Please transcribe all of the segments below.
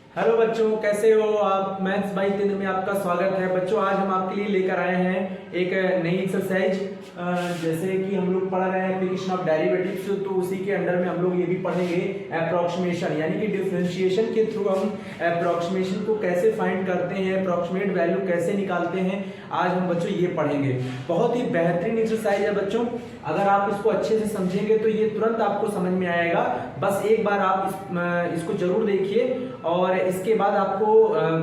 Hello बच्चों, कैसे हो आप। मैथ्स बाई केंद्र में आपका स्वागत है। बच्चों आज हम आपके लिए लेकर आए हैं एक नई एक्सरसाइज। जैसे कि हम लोग पढ़ रहे हैं एप्लीकेशन ऑफ डेरिवेटिव्स, तो उसी के अंडर में हम लोग ये भी पढ़ेंगे अप्रोक्सीमेशन, यानी कि डिफरेंशिएशन के थ्रू हम अप्रोक्सीमेशन को कैसे फाइंड करते हैं, अप्रोक्सीमेट वैल्यू कैसे निकालते हैं। आज हम बच्चों ये पढ़ेंगे। बहुत ही बेहतरीन एक्सरसाइज है बच्चों, अगर आप इसको अच्छे से समझेंगे तो ये तुरंत आपको समझ में आएगा। बस एक बार आप इसको जरूर देखिए और इसके बाद आपको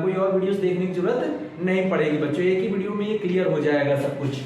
कोई और वीडियोस देखने की जरूरत नहीं पड़ेगी बच्चों, एक ही वीडियो में ये क्लियर हो जाएगा सब कुछ।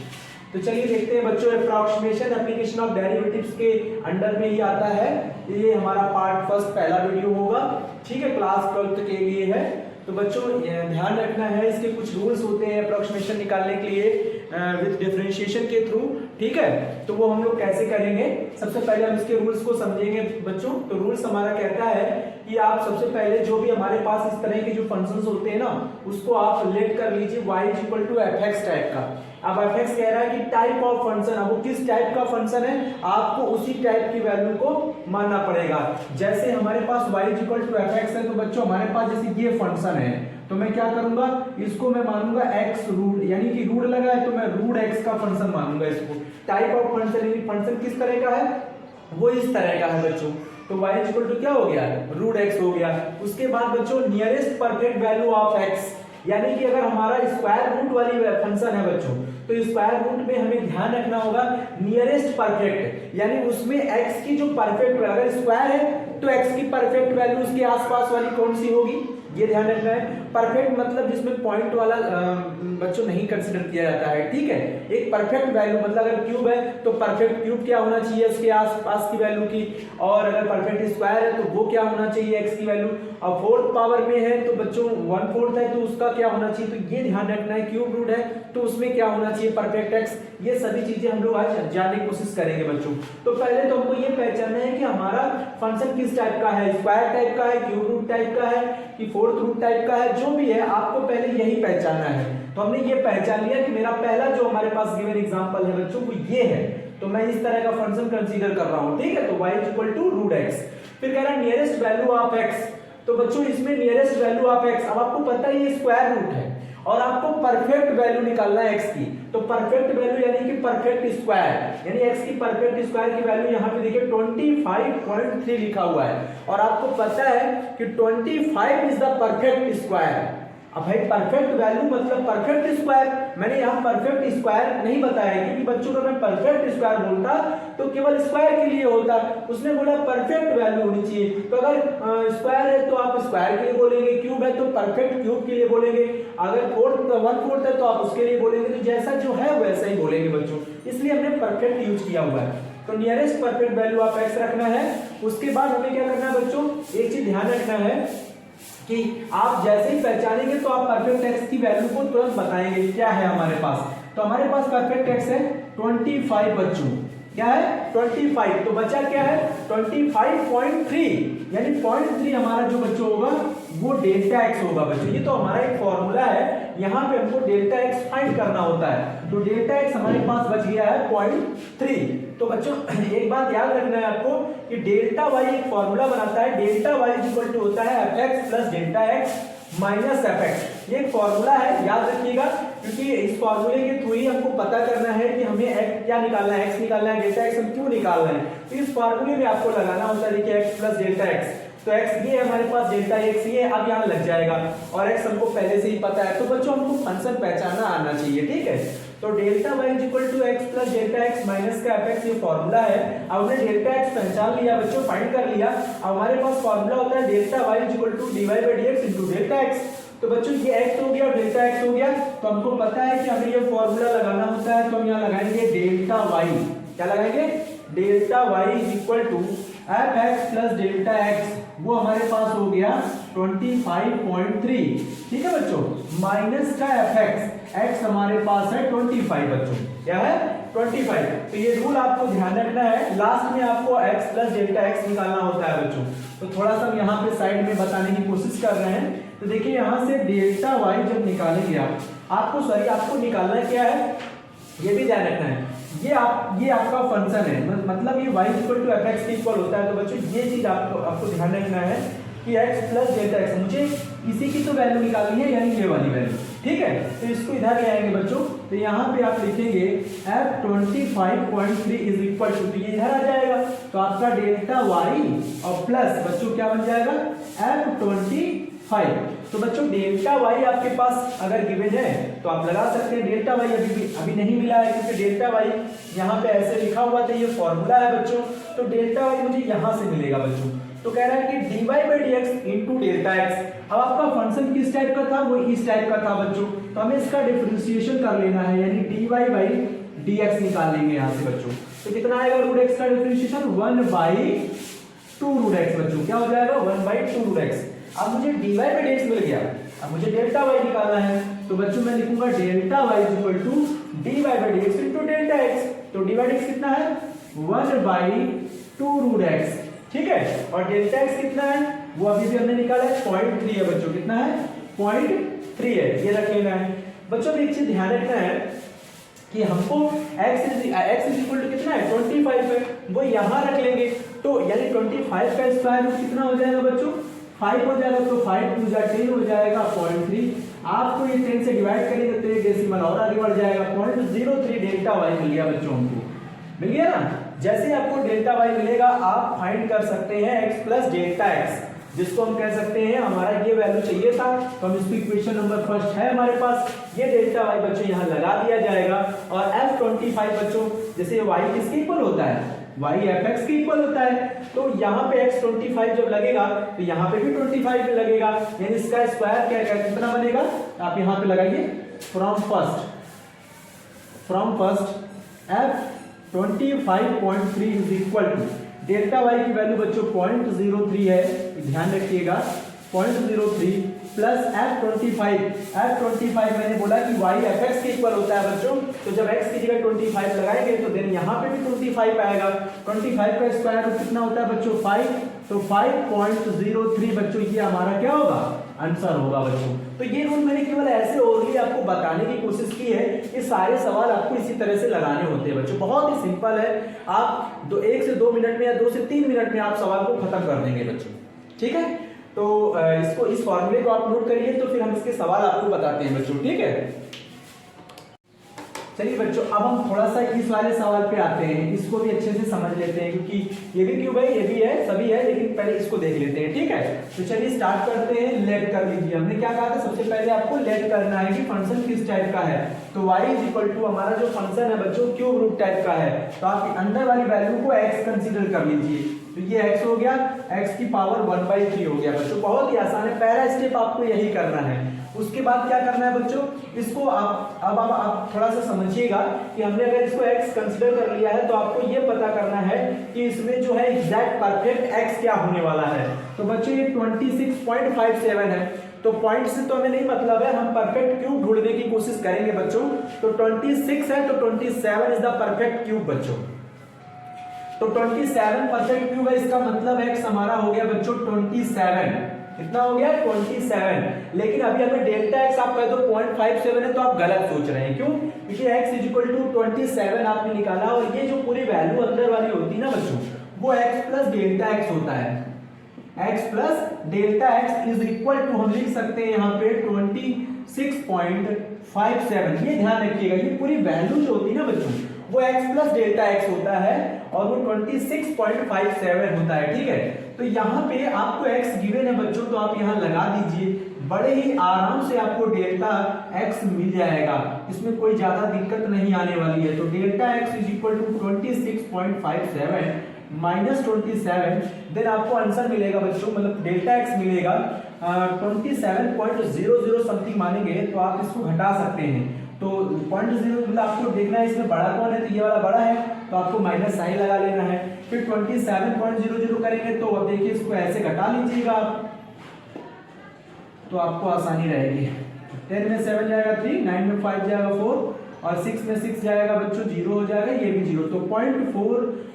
तो चलिए देखते हैं बच्चों, अप्रोक्सीमेशन एप्लीकेशन ऑफ डेरिवेटिव्स के अंडर में ही आता है। ये हमारा पार्ट फर्स्ट पहला वीडियो होगा, ठीक है, क्लास 12th के लिए है। तो बच्चों ध्यान रखना है, इसके कुछ रूल्स होते हैं अप्रोक्सीमेशन निकालने के लिए विद डिफरेंशिएशन के थ्रू, ठीक है। तो वो हम लोग कैसे करेंगे, सबसे पहले हम इसके रूल्स को समझेंगे बच्चों। तो रूल्स हमारा कहता है कि आप सबसे पहले जो भी हमारे पास इस तरह के जो फंक्शंस होते हैं ना, उसको आप लेट कर लीजिए y equal to fx type का। अब fx कह रहा है कि टाइप ऑफ फंक्शन, अब वो किस टाइप का फंक्शन है आपको उसी टाइप की वैल्यू को मानना पड़ेगा। जैसे हमारे पास y इक्वल टू fx है, तो बच्चों हमारे पास जैसे ये फंक्शन है, तो मैं क्या करूंगा, इसको मैं मानूंगा x रूट, यानी कि रूट लगा है तो मैं रूट x का फंक्शन मानूंगा इसको। टाइप ऑफ फंक्शन, यानी फंक्शन किस तरह का है, वो इस तरह का है बच्चों। तो y इक्वल टू क्या हो गया, रूट x हो गया। उसके बाद बच्चों nearest perfect value of x, यानी कि अगर हमारा स्क्वायर रूट वाली फंक्शन है बच्चों, तो स्क्वायर रूट में हमें ध्यान रखना होगा नियरेस्ट परफेक्ट, यानी उसमें x की जो परफेक्ट, अगर स्क्वायर है तो x की परफेक्ट वैल्यू उसके आसपास वाली कौन सी होगी, ये ध्यान रखना है। परफेक्ट मतलब जिसमें पॉइंट वाला बच्चों नहीं कंसीडर किया जाता है, ठीक है। एक परफेक्ट वैल्यू मतलब अगर क्यूब है तो परफेक्ट क्यूब क्या होना चाहिए उसके आसपास की वैल्यू की, और अगर परफेक्ट स्क्वायर है तो वो क्या होना चाहिए x की वैल्यू, और फोर्थ पावर में है तो बच्चों 1/4 है तो उसका क्या होना चाहिए, तो ये ध्यान रखना है। क्यूब रूट है तो उसमें क्या होना चाहिए, परफेक्ट x। ये सभी चीजें हम लोग आज जानने की कोशिश करेंगे बच्चों। तो पहले तो हमको ये पहचानना है कि हमारा फंक्शन किस टाइप का है, स्क्वायर टाइप का है, क्यूब रूट टाइप का है कि फोर्थ रूट टाइप का है, जो भी है आपको पहले यही पहचानना है। तो हमने ये पहचान लिया कि मेरा पहला जो हमारे पास गिवन एग्जांपल है बच्चों वो ये है, तो मैं इस तरह का फंक्शन कंसीडर कर रहा हूं, ठीक है। तो y equal to root x, फिर कह रहा है नियरेस्ट वैल्यू ऑफ x। तो बच्चों इसमें नियरेस्ट वैल्यू ऑफ x, अब आपको पता है ये स्क्वायर रूट है और आपको परफेक्ट वैल्यू निकालना है x की। तो परफेक्ट वैल्यू यानी कि परफेक्ट स्क्वायर, यानी x की परफेक्ट स्क्वायर की वैल्यू यहाँ पे देखिए 25.3 लिखा हुआ है, और आपको पता है कि 25 इज द परफेक्ट स्क्वायर। अब भाई परफेक्ट वैल्यू मतलब परफेक्ट स्क्वायर, मैंने यहाँ परफेक्ट स्क्वायर नहीं बताया क्योंकि बच्चों को मैं परफेक्ट स्क्वायर बोलता तो केवल स्क्वायर के लिए होता, उसने बोला परफेक्ट वैल्यू होनी चाहिए। तो अगर स्क्वायर है तो आप स्क्वायर के लिए बोलेंगे, क्यूब है तो परफेक्ट क्यूब के लिए बोलेंगे, अगर 1/4 है तो आप उसके लिए बोलेंगे। तो जैसा जो है वैसा ही बोलेंगे बच्चों, इसलिए हमने परफेक्ट यूज किया हुआ है। तो nearest perfect value of x रखना है। उसके बाद हमें क्या करना है बच्चों, एक चीज ध्यान रखना है कि आप जैसे ही पहचानेंगे तो आप परफेक्ट x की वैल्यू को तुरंत बताएंगे क्या है हमारे पास। तो हमारे पास परफेक्ट x है 25 बच्चों, क्या है 25, तो बचा क्या है 25.3, यानी 0.3 हमारा जो बच्चों होगा वो डेल्टा x होगा बच्चों। ये तो हमारा एक फॉर्मूला है, यहाँ पे हमको डेल्टा x फाइंड करना होता है। तो डेल्टा x हमारे पास बच गया है 0.3। तो बच्चों एक बात याद रखना है आपको कि डेल्टा y एक फॉर्मूला बनाता है, डेल्टा y इक्वल टू होता है fx plus delta x minus fx। ये एक फॉर्मूला है, याद रखिएगा, क्योंकि इस फॉर्मूले के थ्रू ही हमको पता करना है कि हमें x क्या निकालना है, x निकालना है, डेल्टा x हम क्यों निकाल रहे हैं। तो इस फॉर्मूले में आपको लगाना होता है, देखिए x प्लस डेल्टा x, तो x ये हमारे पास डेल्टा x ये अब यहाँ लग जाएगा, और x हमको पहले से ही पता है। तो बच्चों हमको फंक्शन पहचानना आना चाहिए, ठीक है। तो delta y equal to x plus delta x minus का fx ये फॉर्मूला है। अब हमने डेल्टा x पहचान लिया बच्चों, फाइंड कर लिया। अब हमारे पास फॉर्मूला होता है delta y equal to dy by dx into delta x। तो बच्चों ये x हो गया, डेल्टा x हो गया, तो हमको पता है कि हमें ये फॉर्मूला लगाना होता है। तो हम यहाँ लगाएंगे डेल्टा y, क्या लगाएंगे, delta y equal to fx plus delta x, वो हमारे पास हो गया 25.3, ठीक है बच्चों, माइनस का fx, x हमारे पास है 25 बच्चों, क्या है 25। तो ये रूल आपको ध्यान रखना है, लास्ट में आपको x प्लस डेल्टा x निकालना होता है बच्चों। तो थोड़ा सा हम यहाँ पे साइड में बताने की कोशिश कर रहे हैं। तो देखिए यहाँ से डेल्टा y जब निकालेंगे आपको निकालना क्या है, ये भी ध्यान रखना है। ये आपका फंक्शन है, मतलब ये y इक्वल टू fx के इक्वल होता है। तो बच्चों ये चीज आपको ध्यान रखना है कि x प्लस डेल्टा एक्स, मुझे इसी की तो वैल्यू निकालनी है, यानी ये वाली वैल्यू, ठीक है। तो इसको इधर ले आएंगे बच्चों, तो यहाँ पे आप लिखेंगे f25.3 इज इक्वल टू, ये इधर आ जाएगा, तो आपका डेल्टा वाई और प्लस बच्चों क्या बन जाएगा f25। तो बच्चों डेल्टा वाई आपके पास अगर गिवन है तो आप लगा सकते हैं। डेल्टा वाई अभी नहीं मिला है, क्योंकि डेल्टा वाई यहाँ पे ऐसे लिखा हुआ था, ये फॉर्मूला है बच्चों, तो डेल्टा वाई मुझे यहाँ से मिलेगा बच्चों। तो कह रहा है कि dy by D X into delta x. अब आपका फंक्शन किस टाइप का था, वो इस टाइप का था बच्चों, तो हमें इसका डिफरेंशिएशन कर लेना है, यानी dy बाई डी एक्स निकाल लेंगे यहाँ से बच्चों। तो कितना आएगा रूट एक्स का डिफरेंशिएशन, 1/2 रूट एक्स बच्चों, क्या हो जाएगा 1/2 रूट एक्स। अब मुझे dy बाई डी एक्स मिल गया, अब मुझे डेल्टा वाई निकालना है, तो बच्चों मैं लिखूंगा delta y is equal to dy by D X into delta X. तो dy बाई डी एक्स कितना है 1/2 रूट एक्स, ठीक है, और डेल्टा एक्स कितना है वो अभी भी हमने निकाला है 0.3 है बच्चों, कितना है 0.3 है, ये रख लेना है बच्चों। एक चीज ध्यान रखना है कि हमको x इज इक्वल टू कितना है 25 है, वो यहाँ रख लेंगे, तो यानी 25 का स्क्वायर रूट कितना हो जाएगा बच्चों 5 हो जाएगा, तो 5 2 जा 10 हो जाएगा 0.3। आपको ये 10 से डिवाइड करेंगे तो ये डेसिमल और आगे बढ़ जाएगा, 0.03 डेल्टा वाई मिल गया बच्चों, हमको मिल गया ना। जैसे आपको डेल्टा वाई मिलेगा आप फाइंड कर सकते हैं x प्लस डेल्टा एक्स, जिसको हम कह सकते हैं हमारा ये वैल्यू चाहिए था, तो हम इसको इक्वेशन नंबर फर्स्ट है हमारे पास, ये डेल्टा वाई बच्चों यहाँ लगा दिया जाएगा। और f25 बच्चों, जैसे y किसके इक्वल होता है, y fx के इक्वल होता है, तो यहाँ पे x25 जब लगेगा तो यहाँ पे भी 25 में लगेगा, यानी इसका स्क्वायर क्या कितना बनेगा, आप यहाँ पे लगाइए from first f25.3 is equal to delta y की वैल्यू बच्चों 0.03 है, ध्यान रखिएगा 0.03 प्लस f25 मैंने बोला कि y fx के इक्वल होता है बच्चों, तो जब x की जगह 25 लगाएंगे तो देन यहाँ पे भी 25 आएगा। 25 का स्क्वायर रूट कितना होता है बच्चों 5, तो 5.03 बच्चों ये हमारा क्या होगा आंसर होगा बच्चों। तो ये रूल मैंने केवल ऐसे ओरली आपको बताने की कोशिश की है, ये सारे सवाल आपको इसी तरह से लगाने होते हैं बच्चों, बहुत ही सिंपल है। आप 1 से 2 मिनट में या 2 से 3 मिनट में आप सवाल को खत्म कर देंगे बच्चों, ठीक है। तो इसको इस फॉर्मूले को आप नोट करिए, तो फिर हम इसके सवाल आपको बताते हैं बच्चों, ठीक है। चलिए बच्चों अब हम थोड़ा सा इस वाले सवाल पे आते हैं, इसको भी अच्छे से समझ लेते हैं, क्योंकि ये भी क्यों भाई ये भी है सभी है, लेकिन पहले इसको देख लेते हैं, ठीक है। तो चलिए स्टार्ट करते हैं। लेट कर लीजिए, हमने क्या कहा था सबसे पहले आपको लेट करना है कि फंक्शन किस टाइप का है। तो y इज इक्वल टू हमारा जो फंक्शन है बच्चों क्यूब रूट टाइप का है, तो आप अंदर वाली वैल्यू को x कंसीडर कर लीजिए, तो ये x हो गया, x की पावर 1/3 हो गया बच्चों। बहुत ही आसान है, पहला स्टेप आपको यही करना है। उसके बाद क्या करना है बच्चों, इसको आप थोड़ा सा समझिएगा कि हमने अगर इसको x कंसीडर कर लिया है तो आपको ये पता करना है कि इसमें जो है एग्जैक्ट परफेक्ट x क्या होने वाला है। तो बच्चों ये 26.57 है, तो पॉइंट से तो हमें नहीं मतलब है, हम परफेक्ट क्यूब ढूंढने की कोशिश करेंगे बच्चों। तो 26 है तो 27 इज द परफेक्ट क्यूब बच्चों। तो 27 परफेक्ट क्यूब है, इसका मतलब x हमारा हो गया बच्चों 27, कितना हो गया 27। लेकिन अभी हमें डेल्टा x आप कह दो 0.57 है तो आप गलत सोच रहे हैं, क्यों, क्योंकि x इज इक्वल टू 27 आपने निकाला, और ये जो पूरी वैल्यू अंदर वाली होती है ना बच्चों वो x प्लस डेल्टा x होता है। x plus delta x is equal to हम लिख सकते हैं यहाँ पे 26.57, ये ध्यान रखिएगा, ये पूरी वैल्यू जो होती है ना बच्चों वो x प्लस डेल्टा x होता है और वो 26.57 होता है, ठीक है। तो यहाँ पे आपको x गिवन है बच्चों, तो आप यहाँ लगा दीजिए, बड़े ही आराम से आपको डेल्टा x मिल जाएगा, इसमें कोई ज्यादा दिक्कत नहीं आने वाली है। तो delta x is equal to 26.57 minus 27, then आपको आंसर मिलेगा बच्चों, मतलब डेल्टा x मिलेगा 27.00 समथिंग मानेंगे तो आप इसको घटा सकते हैं। तो 0.0 मतलब आपको देखना है इसमें बड़ा कौन है, तो ये वाला बड़ा है, तो आपको माइनस साइन लगा लेना है। फिर 27.00 करेंगे तो अब देखिए इसको ऐसे घटा लीजिएगा आप, तो आपको आसानी रहेगी। 10 में 7 जाएगा 3, 9 में 5 जाएगा 4, और 6 में 6 जाएगा बच्चों 0 हो जाएगा, ये भी 0, तो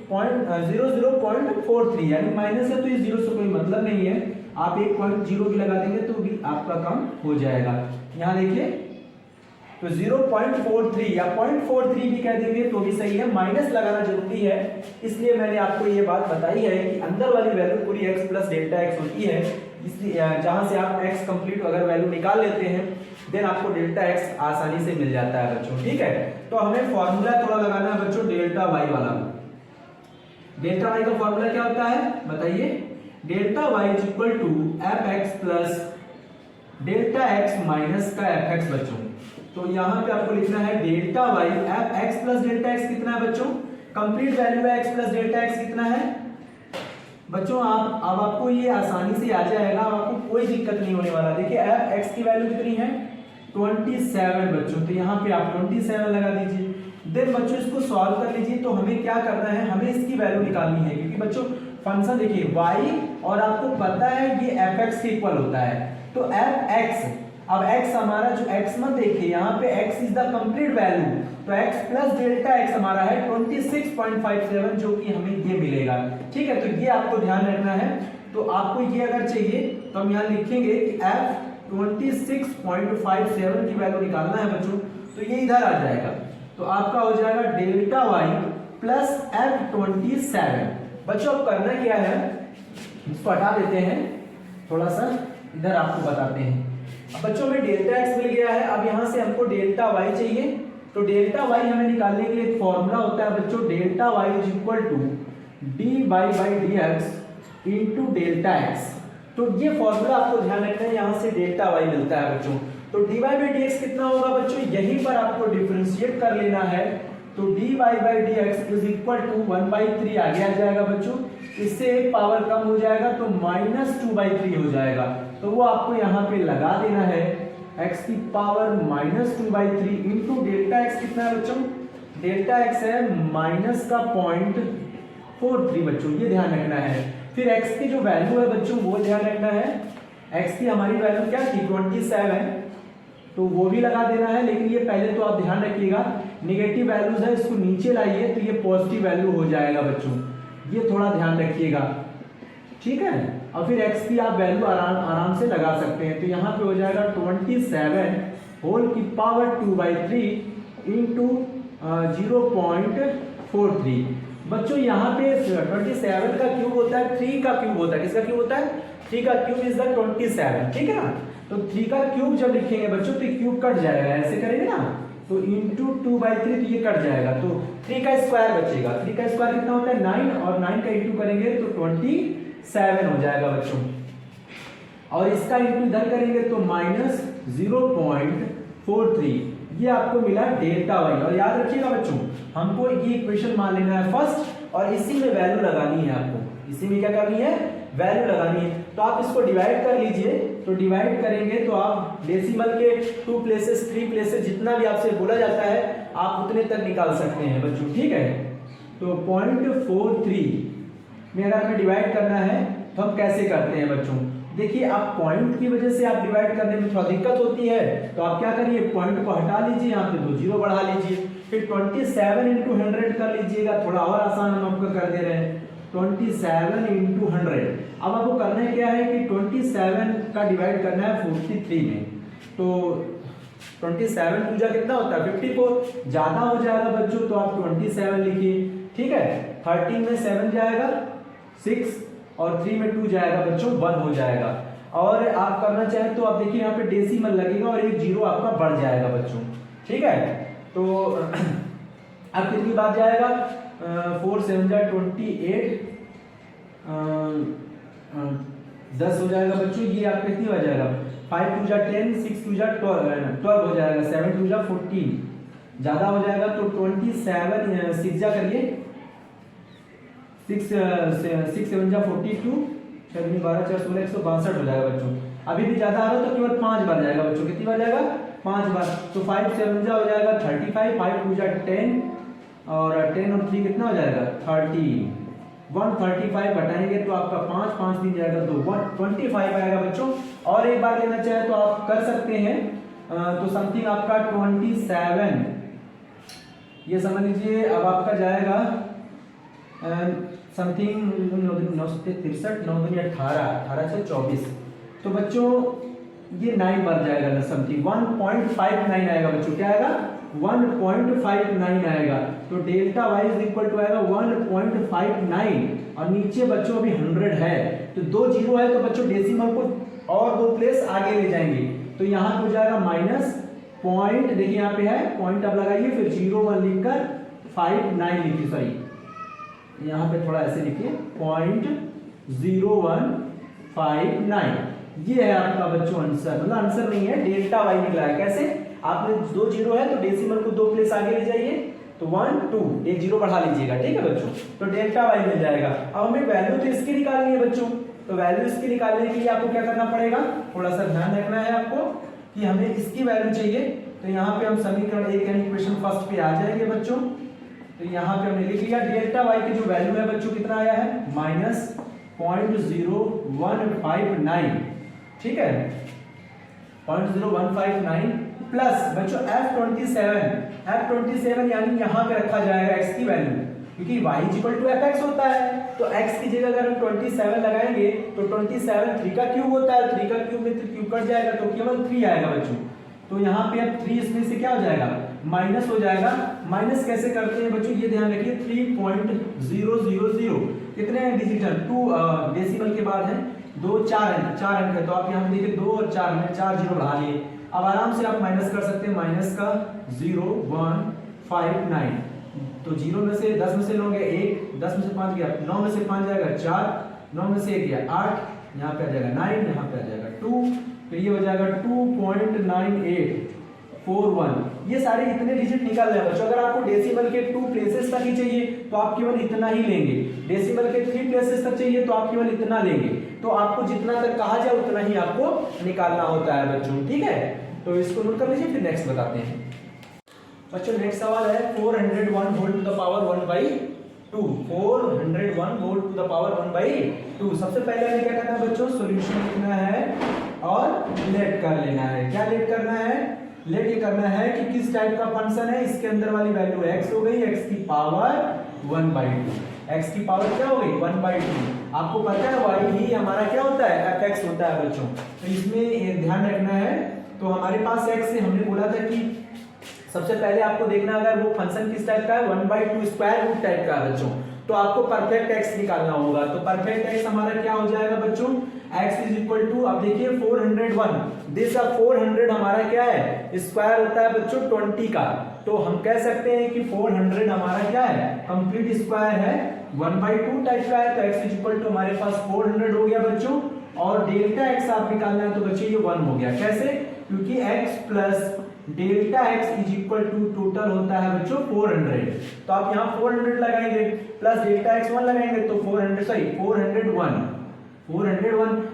0.43 यानी माइनस है तो ये 0 से कोई मतलब नहीं है, आप 1.0 भी लगा देंगे तो भी आपका काम हो जाएगा। यहाँ देखिए तो 0.43 या 0.43 भी कह देंगे तो भी सही है, माइनस लगाना जरूरी है, इसलिए मैंने आपको ये बात बताई है कि अंदर वाली वैल्यू पूरी x प्लस डेल्टा x होती है, इसलिए जहां से आप x कंप्लीट अगर वैल्यू निकाल लेते हैं देन आपको डेल्टा x आसानी से मिल जाता है बच्चों। ठीक है, तो हमें फॉर्मूला थोड़ा लगाना है बच्चों डेल्टा y वाला। डेल्टा y का फॉर्मूला क्या होता है बताइए? Delta y is equal to F X plus delta x minus का एफ एक्स बच्चों। तो यहाँ पे आपको लिखना है delta y F X plus delta x कितना है बच्चों? कंप्लीट वैल्यू है x प्लस डेल्टा x कितना है बच्चों? आप अब आपको ये आसानी से आ जाएगा, अब आपको कोई दिक्कत नहीं होने वाला। देखिए एफ एक्स की वैल्यू कितनी है 27 बच्चों, तो यहाँ पे आप 27 लगा दीजिए। देन बच्चों इसको सॉल्व कर लीजिए। तो हमें क्या करना है, हमें इसकी वैल्यू निकालनी है, क्योंकि बच्चों फंक्शन देखिए y और आपको पता है ये एफ एक्स के इक्वल होता है। तो एफ एक्स, अब x हमारा जो x मत देखिए, यहाँ पे x is the complete value, तो x प्लस डेल्टा x हमारा है 26.57 जो कि हमें ये मिलेगा। ठीक है, तो ये आपको ध्यान रखना है। तो आपको ये अगर चाहिए तो हम यहाँ लिखेंगे कि f 26.57 की वैल्यू निकालना है बच्चों, तो ये इधर आ जाएगा। तो आपका हो जाएगा डेल्टा y प्लस f 27। बच्चों अब करना क्या है, इसको हटा देते हैं, थोड़ा सा इधर आपको बताते हैं। अब बच्चों में डेल्टा x मिल गया है, अब यहाँ से हमको डेल्टा y चाहिए। तो डेल्टा y हमें निकालने के लिए एक फॉर्मूला होता है बच्चों, delta y is equal to dy by dx into delta x। तो ये फॉर्मूला आपको ध्यान रखना है, यहाँ से डेल्टा y मिलता है बच्चों। तो dy बाई dx कितना होगा बच्चों, यहीं पर आपको डिफरेंशिएट कर लेना है। तो dy by dx is equal to 1/3 आगे आ जाएगा बच्चों, इससे एक पावर कम हो जाएगा तो -2/3 हो जाएगा। तो वो आपको यहाँ पे लगा देना है, x की पावर -2/3 इंटू डेल्टा x कितना है बच्चों? डेल्टा x है माइनस का 0.43 बच्चों, ये ध्यान रखना है। फिर x की जो वैल्यू है बच्चों वो ध्यान रखना है, x की हमारी वैल्यू क्या थी 27, तो वो भी लगा देना है। लेकिन ये पहले तो आप ध्यान रखिएगा नेगेटिव वैल्यूज है, इसको नीचे लाइए तो ये पॉजिटिव वैल्यू हो जाएगा बच्चों, ये थोड़ा ध्यान रखिएगा। ठीक है, और फिर x की आप वैल्यू आराम से लगा सकते हैं। तो यहाँ पे हो जाएगा 27 होल की पावर 2/3 इंटू 0.43। बच्चों यहाँ पे 27 का क्यूब होता है, 3 का क्यूब होता है। किसका क्यूब होता है? 3 का क्यूब इज द 27। ठीक है ना, तो 3 का क्यूब जब लिखेंगे बच्चों तो क्यूब कट जाएगा, ऐसे करेंगे ना, तो इंटू 2/3 तो ये कट जाएगा, तो 3 का स्क्वायर बचेगा। 3 का स्क्वायर कितना होता है 9, और 9 का इंटू करेंगे तो 27 हो जाएगा बच्चों, और इसका इंटू इधर करेंगे तो -0.43। ये आपको मिला डेल्टा y। और याद रखिएगा बच्चों हमको ये इक्वेशन मान लेना है फर्स्ट, और इसी में वैल्यू लगानी है आपको, इसी में क्या करनी है वैल्यू लगानी है। तो आप इसको डिवाइड कर लीजिए, तो डिवाइड करेंगे तो आप डेसिमल के 2 प्लेसेस 3 प्लेसेस जितना भी आपसे बोला जाता है आप उतने तक निकाल सकते हैं बच्चों। ठीक है, तो 0.43 में अगर हमें डिवाइड करना है तो हम कैसे करते हैं बच्चों? देखिए आप पॉइंट की वजह से आप डिवाइड करने में थोड़ा दिक्कत होती है, तो आप क्या करिए पॉइंट को हटा लीजिए, यहाँ पे 2 जीरो बढ़ा लीजिए, फिर 27 इंटू 100 कर लीजिएगा, थोड़ा और आसान हम आपको कर दे रहे हैं 27 इंटू 100। अब आपको करना है क्या है कि 27 का डिवाइड करना है 43 में, तो 27 पूजा कितना होता है 54, ज्यादा हो जाएगा बच्चों तो आप 27 लिखिए। ठीक है, 13 में 7 जाएगा 6, और 3 में 2 जाएगा बच्चों 1 हो जाएगा। और आप करना चाहें तो आप देखिए यहाँ पे डेसिमल लगेगा और एक जीरो आपका बढ़ जाएगा बच्चों। ठीक है, तो अब कितनी बात जाएगा 4 7 जा 28, 10 हो जाएगा बच्चों। ये आप कितनी हो जाएगा 5 2 जा 10, 6 2 जा 12 हो जाएगा, 7 2 जा 14, ज्यादा हो जाएगा तो 27 6 जा करिए 6 7 जा 42, 7 12 4 16 162 हो जाएगा बच्चों। अभी भी ज्यादा आ रहा है तो केवल 5 बार जाएगा बच्चों, कितनी बार जाएगा 5 बार, तो 5 7 जा हो जाएगा 35, 5 2 जा 10, और 10 और 3 कितना हो जाएगा 30, 135 घटाएंगे तो आपका 5 5 दिन जाएगा तो 125 आएगा बच्चों। और एक बार लेना चाहे तो आप कर सकते हैं, तो समथिंग आपका 27 ये समझ लीजिए अब आपका जाएगा समथिंग 9 से 63 9 दूनी 18, 18 से 24, तो बच्चों ये 9 बार जाएगा ना, समथिंग 1.59 आएगा बच्चों। क्या आएगा 1.59 आएगा, तो delta y is equal to आएगा 1.59, और नीचे बच्चों अभी 100 है तो 2 जीरो है तो बच्चों डेसिमल को और 2 प्लेस आगे ले जाएंगे, तो यहाँ पे हो जाएगा माइनस पॉइंट, देखिए यहाँ पे है पॉइंट आप लगाइए, फिर 01 लिखकर 59 लिखिए, सॉरी यहाँ पे थोड़ा ऐसे लिखिए 0.0159, ये है आपका बच्चों आंसर, मतलब आंसर नहीं है, डेल्टा वाई निकला है। कैसे? आपने 2 जीरो है तो डेसिमल को 2 प्लेस आगे ले जाइए, तो 1 2 एक जीरो बढ़ा लीजिएगा, ठीक है बच्चों, तो डेल्टा वाई मिल जाएगा। अब हमें वैल्यू तो इसकी निकालनी है बच्चों, तो वैल्यू इसकी निकालने के लिए आपको क्या करना पड़ेगा, थोड़ा सा ध्यान रखना है आपको कि हमें इसकी वैल्यू चाहिए। तो यहाँ पे हम समीकरण 1 यानी इक्वेशन फर्स्ट पे आ जाएंगे बच्चों, तो यहाँ पे हमने लिख लिया डेल्टा वाई की जो वैल्यू है बच्चों कितना आया है, -0.0159, ठीक है, 0.0159 प्लस बच्चों F27 यानी यहाँ पे रखा जाएगा x की वैल्यू, क्योंकि y fx होता है, तो x की जगह अगर हम 27 लगाएंगे तो 27 3 का क्यूब होता है, 3 का क्यूब में क्यूब कट जाएगा तो केवल 3 आएगा बच्चों, तो यहाँ पे अब 3 इसमें से क्या हो जाएगा, माइनस हो जाएगा। माइनस कैसे करते हैं बच्चों, ये ध्यान रखिए 3.000 कितने हैं डिजिटल, 2 डेसिमल के बाद है 2 4 अंक है, तो आप यहाँ देखिए 2 और 4 में 4 जीरो बढ़ा लिए, अब आराम से आप माइनस कर सकते हैं, माइनस का 0.159, तो 0 में से 10 में से लोगे 1, 10 में से 5 गया 9 में से 5 जाएगा 4, 9 में से 1 गया 8, यहाँ पे आ जाएगा 9, यहाँ पे आ जाएगा 2, तो ये हो जाएगा 2.9841। ये सारे इतने डिजिट निकाल रहे हैं बच्चों। अगर आपको डेसिमल के 2 प्लेसेस तक ही चाहिए तो आप केवल इतना ही लेंगे, डेसिमल के 3 प्लेसेस तक चाहिए तो आप केवल इतना लेंगे, तो आपको जितना तक कहा जाए उतना ही आपको निकालना होता है बच्चों, ठीक है। तो इसको नोट कर लीजिए, फिर नेक्स्ट बताते हैं बच्चों। नेक्स्ट सवाल है 401 whole to the power 1/2, 401 whole to the power 1/2। सबसे पहले हमें क्या करना है बच्चों, सॉल्यूशन लिखना है और लेट कर लेना है। क्या लेट करना है, लेट ये करना है कि किस टाइप का फंक्शन है, इसके अंदर वाली वैल्यू x हो गई, x की पावर 1/2, x की पावर क्या हो गई 1/2। आपको पता है y ही हमारा क्या होता है, fx होता है बच्चों, तो इसमें ध्यान रखना है। तो हमारे पास x से हमने बोला था कि सबसे पहले आपको देखना अगर वो फंक्शन किस टाइप का है, 1/2 स्क्वायर रूट टाइप का है बच्चों, तो आपको परफेक्ट x निकालना होगा। तो परफेक्ट x हमारा क्या हो जाएगा बच्चों, x इज इक्वल टू, अब देखिए 401, दिस 400 हमारा क्या है, स्क्वायर होता है बच्चों 20 का, तो हम कह सकते हैं कि 400 हमारा क्या है, कंप्लीट स्क्वायर है, 1/2 टाइप का है, तो x इज इक्वल टू हमारे पास 400 हो गया बच्चों, और डेल्टा x आप निकालना है तो बच्चों ये 1 हो गया। कैसे, क्योंकि x plus delta x is equal to total होता है बच्चों 400, तो आप यहाँ 400 लगाएंगे प्लस डेल्टा x 1 लगाएंगे तो 401।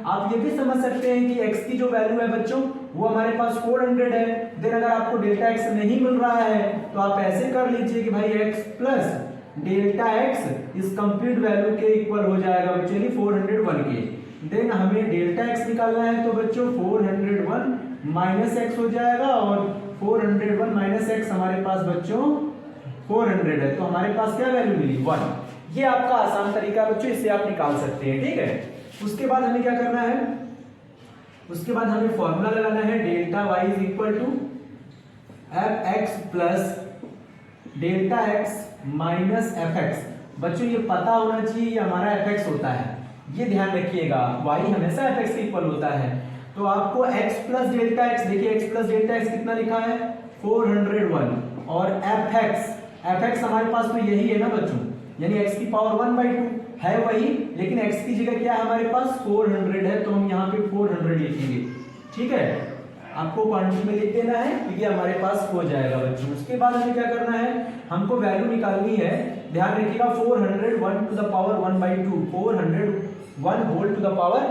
आप ये भी समझ सकते हैं कि x की जो वैल्यू है बच्चों वो हमारे पास 400 है। देन अगर आपको डेल्टा x नहीं मिल रहा है तो आप ऐसे कर लीजिए कि भाई x प्लस डेल्टा x इस कंप्लीट वैल्यू के इक्वल हो जाएगा बच्चों, 401 के। देन हमें डेल्टा x निकालना है तो बच्चों 401 माइनस x हो जाएगा, और 401 माइनस x हमारे पास बच्चों 400 है, तो हमारे पास क्या वैल्यू मिली 1। ये आपका आसान तरीका बच्चों, इससे आप निकाल सकते हैं, ठीक है। उसके बाद हमें क्या करना है, उसके बाद हमें फॉर्मूला लगाना है, delta y is equal to fx plus delta x minus fx। बच्चों ये पता होना चाहिए ये हमारा fx होता है, ये ध्यान रखिएगा, y हमेशा fx के इक्वल होता है। तो आपको x प्लस डेल्टा x, देखिए x प्लस डेल्टा x कितना लिखा है 401, और fx हमारे पास तो यही है ना बच्चों, यानी x की पावर 1/2 है वही, लेकिन x की जगह क्या है हमारे पास 400 है, तो हम यहाँ पे 400 लिखेंगे, ठीक है। आपको क्वांटिटी में लिख देना है क्योंकि हमारे पास हो जाएगा बच्चों। उसके बाद हमें क्या करना है, हमको वैल्यू निकालनी है, ध्यान रखिएगा 401 to the power 1/2, 401 whole to the power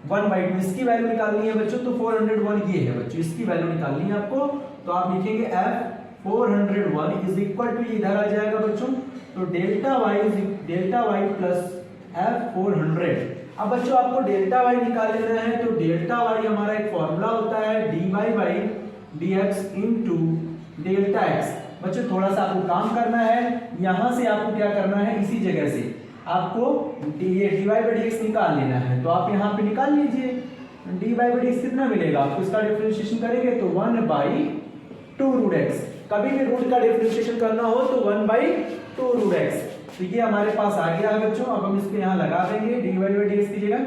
1/2, इसकी वैल्यू निकालनी है बच्चों, तो 401 ये है बच्चों, इसकी वैल्यू निकालनी है आपको, तो आप लिखेंगे f 401 इज इक्वल टू, इधर आ जाएगा बच्चों, तो डेल्टा y प्लस f 400। अब बच्चों आपको डेल्टा y निकाल लेना है, तो डेल्टा y हमारा एक फॉर्मूला होता है dy/dx इनटू डेल्टा x। बच्चों थोड़ा सा आपको काम करना है, यहां से आपको क्या करना है, इसी जगह से आपको ये dy/dx निकाल लेना है, तो आप यहाँ पे निकाल लीजिए। dy/dx कितना मिलेगा आपको, इसका डिफरेंशिएशन करेंगे तो 1/2 रूट x, कभी भी रूट का डिफरेंशिएशन करना हो तो 1/2 रूट x, तो ये हमारे पास आ गया है बच्चों। अब हम इसको यहाँ लगा देंगे dy/dx की जगह,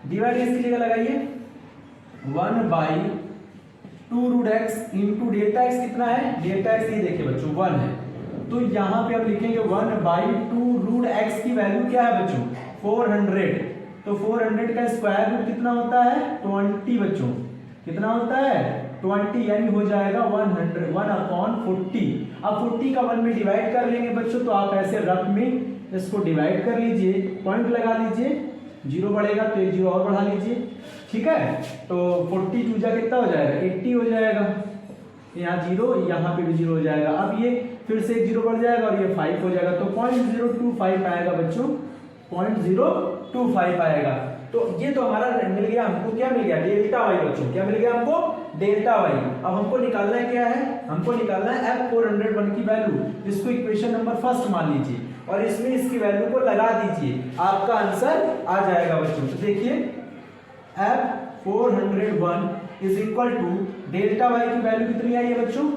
डिवाइड इसकी जगह लगाइए 1/2√x इंटू डेल्टा एक्स कितना है, डेल्टा एक्स ये देखिए बच्चों 1 है, तो यहाँ पे हम लिखेंगे 1/2√x की वैल्यू क्या है बच्चों 400, तो 400 का स्क्वायर रूट कितना होता है 20 बच्चों, कितना होता है 20, यानी हो जाएगा 1/40। अब 40 का 1 में डिवाइड कर लेंगे बच्चों, तो आप ऐसे रफ में इसको डिवाइड कर लीजिए, पॉइंट लगा लीजिए, 0 बढ़ेगा तो एक 0 और बढ़ा लीजिए, ठीक है। तो 40 2 जा कितना हो जाएगा 80 हो जाएगा, यहाँ 0 यहाँ पे भी 0 हो जाएगा। अब ये फिर से एक 0 बढ़ जाएगा और ये 5 हो जाएगा, तो 0.025 आएगा बच्चों, 0.025 आएगा। तो ये तो हमारा मिल गया, हमको क्या मिल गया डेल्टा वाई बच्चों, क्या मिल गया हमको डेल्टा वाई। अब हमको निकालना है क्या है, हमको निकालना है F401 की वैल्यू, इसको इक्वेशन नंबर फर्स्ट मान लीजिए और इसमें इसकी वैल्यू को लगा दीजिए, आपका आंसर आ जाएगा बच्चों। तो देखिए F401 is equal to delta y की वैल्यू कितनी आई है बच्चों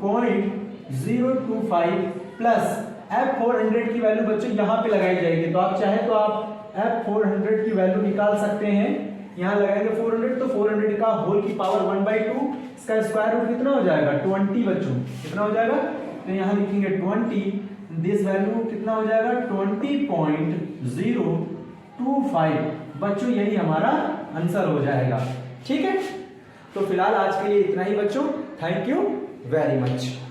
0.025 प्लस F400 की वैल्यू बच्चों यहाँ पे लगाई जाएगी, तो आप चाहे तो आप F400 की वैल्यू निकाल सकते हैं, यहाँ लगाएंगे 400 तो 400 का होल की पावर 1/2, इसका स्क्वायर रूट कितना हो जाएगा 20 बच्चों, कितना हो जाएगा, तो यहाँ लिखेंगे 20, दिस वैल्यू कितना हो जाएगा 20.025 बच्चों, यही हमारा आंसर हो जाएगा, ठीक है। तो फिलहाल आज के लिए इतना ही बच्चों, थैंक यू वेरी मच।